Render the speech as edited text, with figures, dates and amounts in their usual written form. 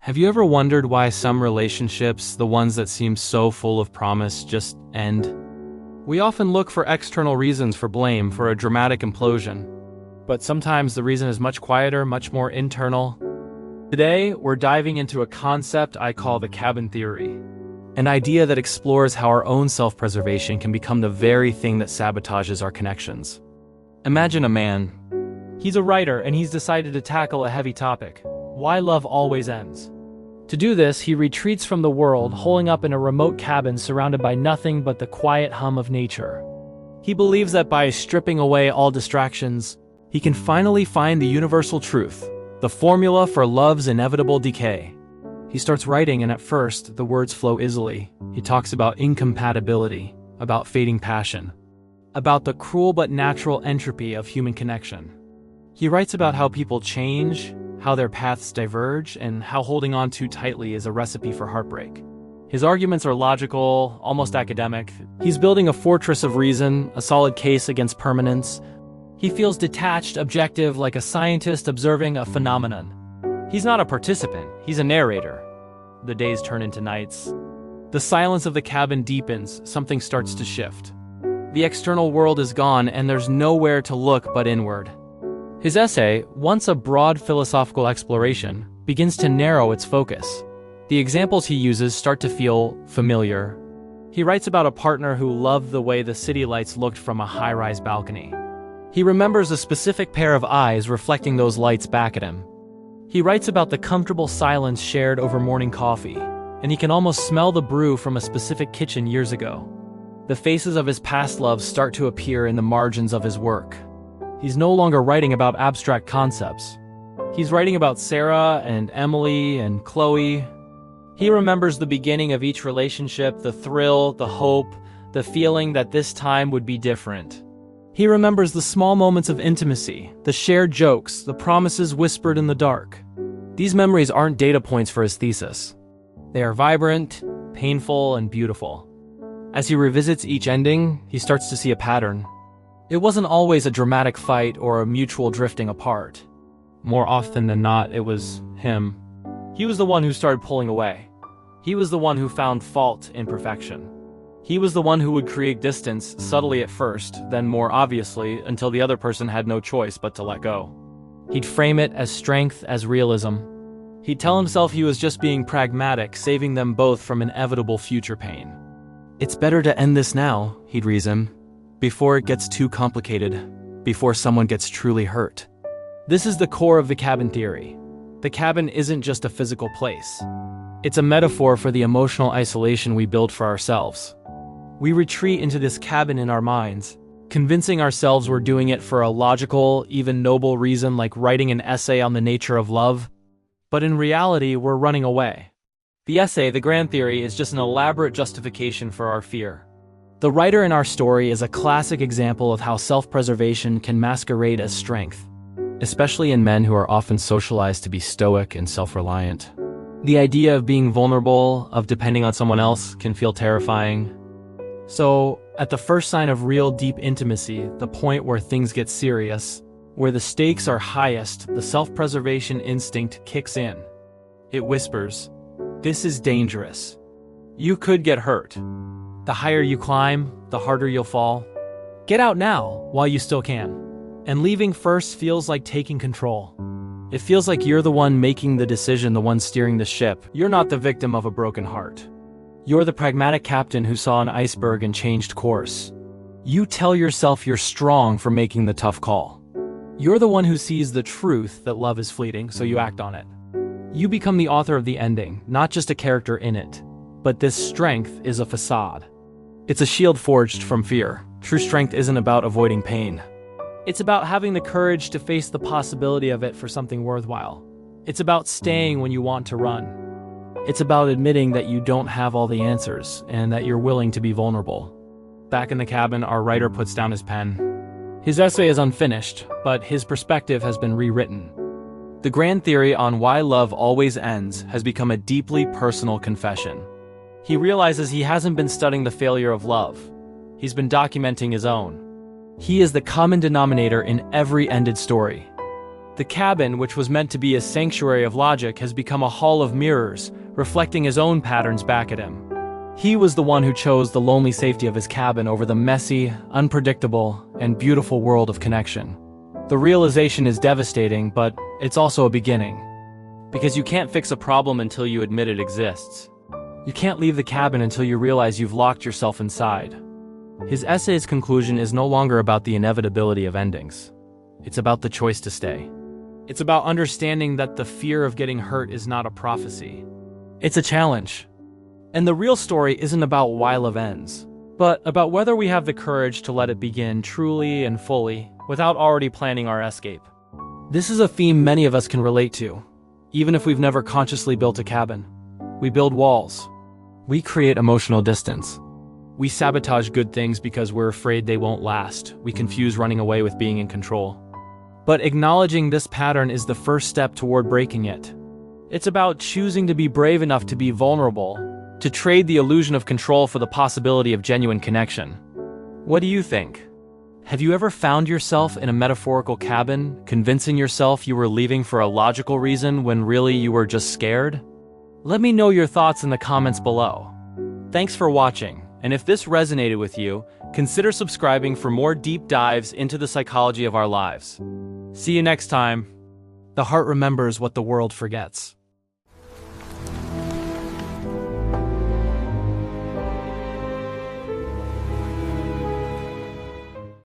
Have you ever wondered why some relationships, the ones that seem so full of promise, just end? We often look for external reasons for blame, for a dramatic implosion. But sometimes the reason is much quieter, much more internal. Today, we're diving into a concept I call the cabin theory. An idea that explores how our own self-preservation can become the very thing that sabotages our connections. Imagine a man. He's a writer and he's decided to tackle a heavy topic: why love always ends. To do this, he retreats from the world, holing up in a remote cabin surrounded by nothing but the quiet hum of nature. He believes that by stripping away all distractions, he can finally find the universal truth, the formula for love's inevitable decay. He starts writing, and at first, the words flow easily. He talks about incompatibility, about fading passion, about the cruel but natural entropy of human connection. He writes about how people change, how their paths diverge, and how holding on too tightly is a recipe for heartbreak. His arguments are logical, almost academic. He's building a fortress of reason, a solid case against permanence. He feels detached, objective, like a scientist observing a phenomenon. He's not a participant, he's a narrator. The days turn into nights. The silence of the cabin deepens, something starts to shift. The external world is gone, and there's nowhere to look but inward. His essay, once a broad philosophical exploration, begins to narrow its focus. The examples he uses start to feel familiar. He writes about a partner who loved the way the city lights looked from a high-rise balcony. He remembers a specific pair of eyes reflecting those lights back at him. He writes about the comfortable silence shared over morning coffee, and he can almost smell the brew from a specific kitchen years ago. The faces of his past loves start to appear in the margins of his work. He's no longer writing about abstract concepts. He's writing about Sarah and Emily and Chloe. He remembers the beginning of each relationship, the thrill, the hope, the feeling that this time would be different. He remembers the small moments of intimacy, the shared jokes, the promises whispered in the dark. These memories aren't data points for his thesis. They are vibrant, painful, and beautiful. As he revisits each ending, he starts to see a pattern. It wasn't always a dramatic fight or a mutual drifting apart. More often than not, it was him. He was the one who started pulling away. He was the one who found fault in perfection. He was the one who would create distance, subtly at first, then more obviously, until the other person had no choice but to let go. He'd frame it as strength, as realism. He'd tell himself he was just being pragmatic, saving them both from inevitable future pain. It's better to end this now, he'd reason, before it gets too complicated, before someone gets truly hurt. This is the core of the cabin theory. The cabin isn't just a physical place. It's a metaphor for the emotional isolation we build for ourselves. We retreat into this cabin in our minds, convincing ourselves we're doing it for a logical, even noble reason, like writing an essay on the nature of love. But in reality, we're running away. The essay, the grand theory, is just an elaborate justification for our fear. The writer in our story is a classic example of how self-preservation can masquerade as strength, especially in men who are often socialized to be stoic and self-reliant. The idea of being vulnerable, of depending on someone else, can feel terrifying. So, at the first sign of real deep intimacy, the point where things get serious, where the stakes are highest, the self-preservation instinct kicks in. It whispers, "This is dangerous. You could get hurt. The higher you climb, the harder you'll fall. Get out now, while you still can." And leaving first feels like taking control. It feels like you're the one making the decision, the one steering the ship. You're not the victim of a broken heart. You're the pragmatic captain who saw an iceberg and changed course. You tell yourself you're strong for making the tough call. You're the one who sees the truth that love is fleeting, so you act on it. You become the author of the ending, not just a character in it. But this strength is a facade. It's a shield forged from fear. True strength isn't about avoiding pain. It's about having the courage to face the possibility of it for something worthwhile. It's about staying when you want to run. It's about admitting that you don't have all the answers and that you're willing to be vulnerable. Back in the cabin, our writer puts down his pen. His essay is unfinished, but his perspective has been rewritten. The grand theory on why love always ends has become a deeply personal confession. He realizes he hasn't been studying the failure of love. He's been documenting his own. He is the common denominator in every ended story. The cabin, which was meant to be a sanctuary of logic, has become a hall of mirrors, reflecting his own patterns back at him. He was the one who chose the lonely safety of his cabin over the messy, unpredictable, and beautiful world of connection. The realization is devastating, but it's also a beginning. Because you can't fix a problem until you admit it exists. You can't leave the cabin until you realize you've locked yourself inside. His essay's conclusion is no longer about the inevitability of endings. It's about the choice to stay. It's about understanding that the fear of getting hurt is not a prophecy. It's a challenge. And the real story isn't about why love ends, but about whether we have the courage to let it begin truly and fully without already planning our escape. This is a theme many of us can relate to, even if we've never consciously built a cabin. We build walls. We create emotional distance. We sabotage good things because we're afraid they won't last. We confuse running away with being in control. But acknowledging this pattern is the first step toward breaking it. It's about choosing to be brave enough to be vulnerable, to trade the illusion of control for the possibility of genuine connection. What do you think? Have you ever found yourself in a metaphorical cabin, convincing yourself you were leaving for a logical reason when really you were just scared? Let me know your thoughts in the comments below. Thanks for watching. And if this resonated with you, consider subscribing for more deep dives into the psychology of our lives. See you next time. The heart remembers what the world forgets.